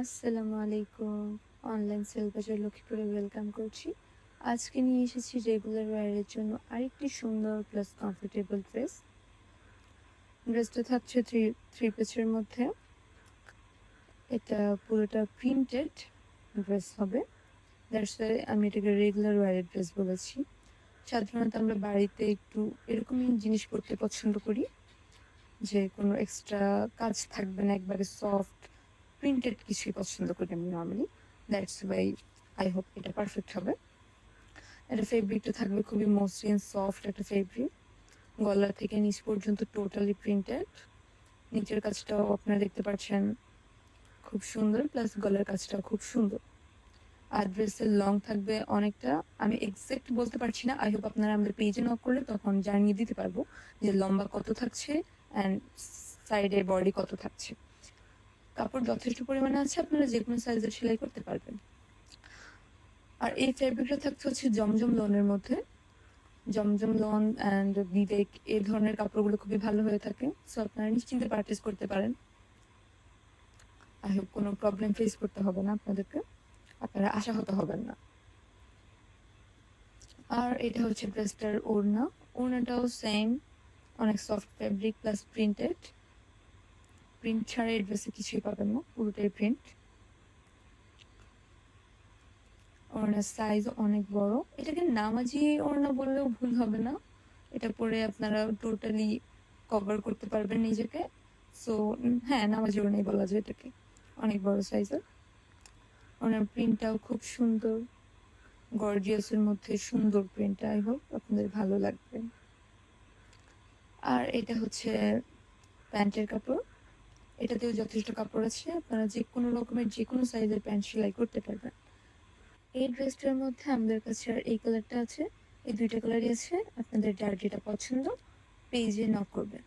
আসসালামু আলাইকুম। Online sale বাজার লক্ষ্মীপুরে ওয়েলকাম করছি। আজকে নিয়ে এসেছি রেগুলার ওয়্যারের জন্য আরেকটি সুন্দর প্লাস কমফোর্টেবল ড্রেস। ড্রেসটা থাকছে থ্রি পিসের মধ্যে। এটা পুরোটা প্রিন্টেড ড্রেস হবে। দ্যাটস ওয়াই আমি এটাকে রেগুলার ওয়্যারের ড্রেস বলেছি। সাধারণত আমরা বাড়িতে একটু এরকমই জিনিস পরতে পছন্দ করি, যে কোনো এক্সট্রা কাজ থাকবে না, একবারে সফট প্রিন্টেড কিছুই পছন্দ করি আমি normally. That's why I hope এটা পারফেক্ট হবে। এটা ফেব্রিকটা থাকবে খুবই মসৃণ সফট একটা ফেব্রিক। গলা থেকে নিচ পর্যন্ত টোটালি প্রিন্টেড। নিচের কাজটাও আপনারা দেখতে পাচ্ছেন খুব সুন্দর, প্লাস গলার কাজটাও খুব সুন্দর। আর ড্রেসের লং থাকবে অনেকটা, আমি এক্সাক্ট বলতে পারছি না। আই হোপ আপনারা আমাদের পেজে নক করলে তখন জানিয়ে দিতে পারবো যে লম্বা কত থাকছে অ্যান্ড সাইডের বডি কত থাকছে। কাপড় যথেষ্ট পরিমাণে আছে, আপনারা যে কোনো সাইজের সেলাই করতে পারবেন। আর এই ফেব্রিকটা থাকছে হচ্ছে জমজম লোনের মধ্যে। জমজম লোন অ্যান্ড বিবেক এই ধরনের কাপড়গুলো খুবই ভালো হয়ে থাকে, সো আপনারা নিশ্চিন্তে পারচেস করতে পারেন। আই হোপ কোনো প্রবলেম ফেস করতে হবে না আপনাদেরকে, আপনারা আশাহত হবেন না। আর এটা হচ্ছে ড্রেসটার ওড়না। ওড়নাটাও সেম, অনেক soft fabric plus printed. Print ছাড়া এই ড্রেসে কিছুই পাবেন না, পুরোটাই প্রিন্ট। ওড়নার সাইজ অনেক বড়। এটাকে নামাজি ওড়না বললেও ভুল হবে না। এটা পরে আপনারা টোটালি কভার করতে পারবেন নিজেকে। সো হ্যাঁ, নামাজি ওড়নাই বলা যায় এটাকে। অনেক বড় সাইজের। ওনার প্রিন্টটাও খুব সুন্দর, গর্জিয়াসের মধ্যে সুন্দর প্রিন্ট। আই হোপ আপনাদের ভালো লাগবে। আর এটা হচ্ছে প্যান্টের কাপড়। এটাতেও যথেষ্ট কাপড় আছে, আপনারা যে কোনো রকমের যে কোনো সাইজের প্যান্ট সেলাই করতে পারবেন। এই ড্রেসটার মধ্যে আমাদের কাছে আর এই কালারটা আছে, এই দুইটা কালারই আছে। আপনাদের যার যেটা পছন্দ পেজে নক করবেন।